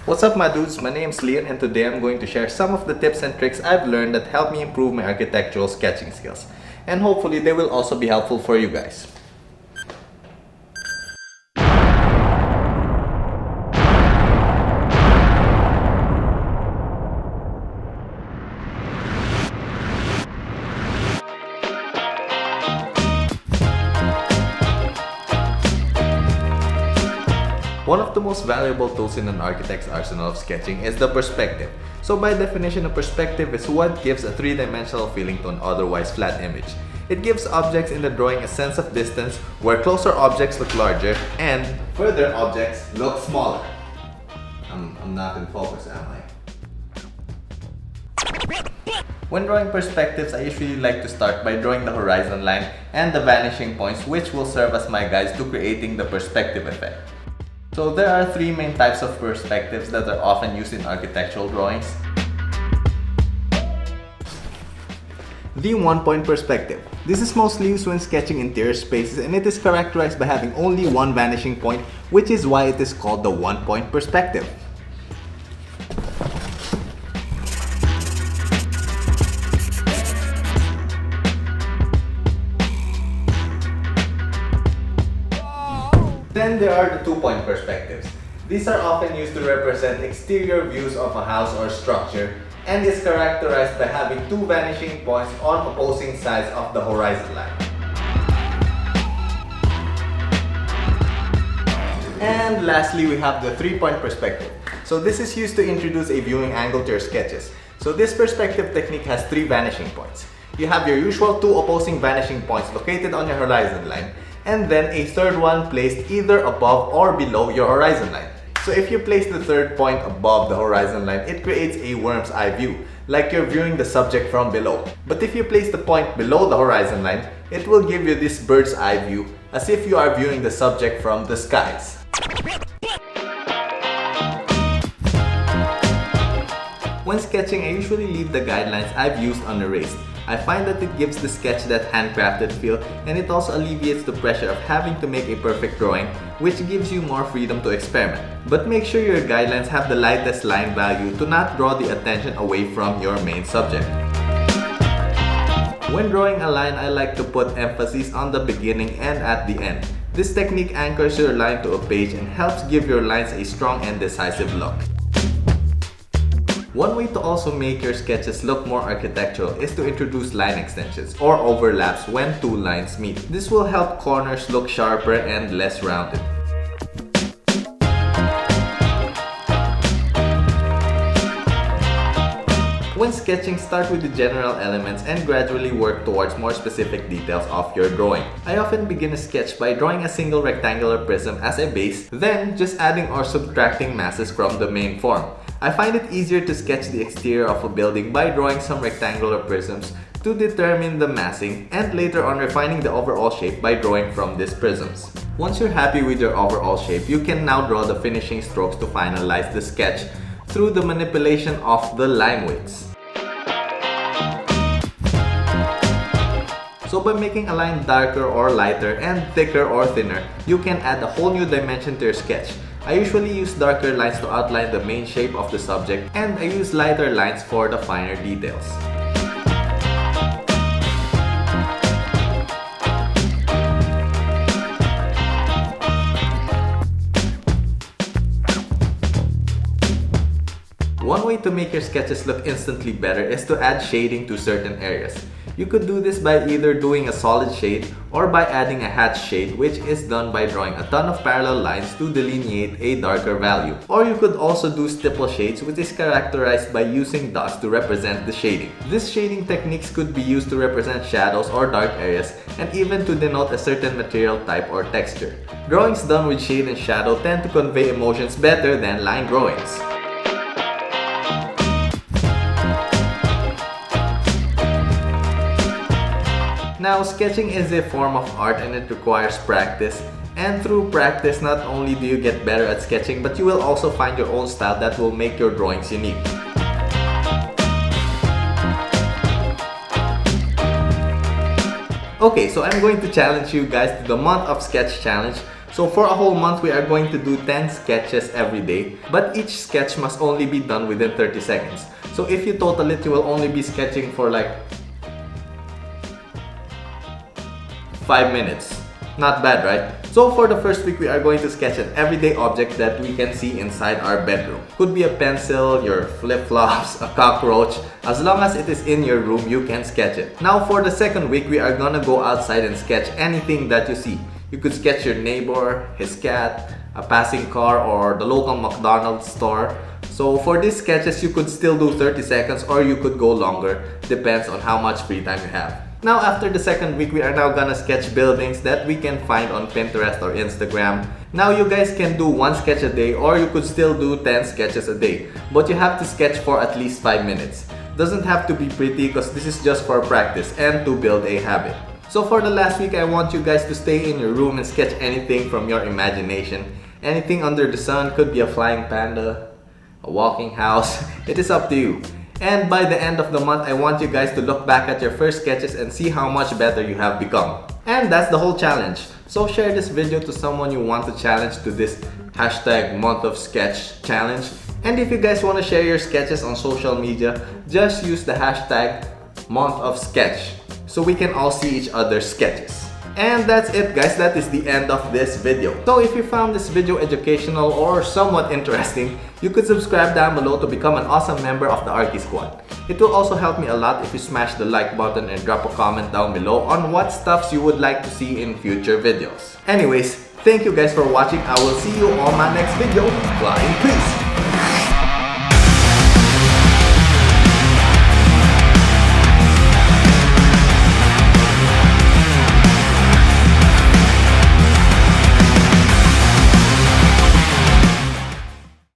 What's up my dudes, my name is Leon and today I'm going to share some of the tips and tricks I've learned that help me improve my architectural sketching skills. And hopefully they will also be helpful for you guys. One of the most valuable tools in an architect's arsenal of sketching is the perspective. So by definition, a perspective is what gives a three-dimensional feeling to an otherwise flat image. It gives objects in the drawing a sense of distance where closer objects look larger and further objects look smaller. I'm not in focus, am I? When drawing perspectives, I usually like to start by drawing the horizon line and the vanishing points, which will serve as my guides to creating the perspective effect. So there are three main types of perspectives that are often used in architectural drawings. The one-point perspective. This is mostly used when sketching interior spaces and it is characterized by having only one vanishing point, which is why it is called the one-point perspective. Then there are the two-point perspectives. These are often used to represent exterior views of a house or structure and is characterized by having two vanishing points on opposing sides of the horizon line. And lastly, we have the three-point perspective. So this is used to introduce a viewing angle to your sketches. So this perspective technique has three vanishing points. You have your usual two opposing vanishing points located on your horizon line, and then a third one placed either above or below your horizon line. So if you place the third point above the horizon line, it creates a worm's eye view, like you're viewing the subject from below. But if you place the point below the horizon line, it will give you this bird's eye view, as if you are viewing the subject from the skies. When sketching, I usually leave the guidelines I've used unerased. I find that it gives the sketch that handcrafted feel, and it also alleviates the pressure of having to make a perfect drawing, which gives you more freedom to experiment. But make sure your guidelines have the lightest line value to not draw the attention away from your main subject. When drawing a line, I like to put emphasis on the beginning and at the end. This technique anchors your line to a page and helps give your lines a strong and decisive look. One way to also make your sketches look more architectural is to introduce line extensions or overlaps when two lines meet. This will help corners look sharper and less rounded. When sketching, start with the general elements and gradually work towards more specific details of your drawing. I often begin a sketch by drawing a single rectangular prism as a base, then just adding or subtracting masses from the main form. I find it easier to sketch the exterior of a building by drawing some rectangular prisms to determine the massing and later on refining the overall shape by drawing from these prisms. Once you're happy with your overall shape, you can now draw the finishing strokes to finalize the sketch through the manipulation of the Lineweights. So by making a line darker or lighter and thicker or thinner, you can add a whole new dimension to your sketch. I usually use darker lines to outline the main shape of the subject, and I use lighter lines for the finer details. One way to make your sketches look instantly better is to add shading to certain areas. You could do this by either doing a solid shade or by adding a hatch shade, which is done by drawing a ton of parallel lines to delineate a darker value. Or you could also do stipple shades, which is characterized by using dots to represent the shading. These shading techniques could be used to represent shadows or dark areas and even to denote a certain material type or texture. Drawings done with shade and shadow tend to convey emotions better than line drawings. Now, sketching is a form of art and it requires practice. And through practice, not only do you get better at sketching, but you will also find your own style that will make your drawings unique. Okay, so I'm going to challenge you guys to the month of sketch challenge. So for a whole month, we are going to do 10 sketches every day, but each sketch must only be done within 30 seconds. So if you total it, you will only be sketching for like 5 minutes. Not bad, right? So for the first week, we are going to sketch an everyday object that we can see inside our bedroom. Could be a pencil, your flip-flops, a cockroach. As long as it is in your room, you can sketch it. Now for the second week, we are gonna go outside and sketch anything that you see. You could sketch your neighbor, his cat, a passing car, or the local McDonald's store. So for these sketches, you could still do 30 seconds or you could go longer. Depends on how much free time you have. Now after the second week, we are now gonna sketch buildings that we can find on Pinterest or Instagram. Now you guys can do 1 sketch a day, or you could still do 10 sketches a day. But you have to sketch for at least 5 minutes. Doesn't have to be pretty because this is just for practice and to build a habit. So for the last week, I want you guys to stay in your room and sketch anything from your imagination. Anything under the sun. Could be a flying panda, a walking house. It is up to you. And by the end of the month, I want you guys to look back at your first sketches and see how much better you have become. And that's the whole challenge. So share this video to someone you want to challenge to this hashtag month of sketch challenge. And if you guys want to share your sketches on social media, just use the hashtag month of sketch so we can all see each other's sketches. And that's it, guys. That is the end of this video. So if you found this video educational or somewhat interesting, you could subscribe down below to become an awesome member of the Arky Squad. It will also help me a lot if you smash the like button and drop a comment down below on what stuffs you would like to see in future videos. Anyways, thank you guys for watching. I will see you on my next video. Flying peace!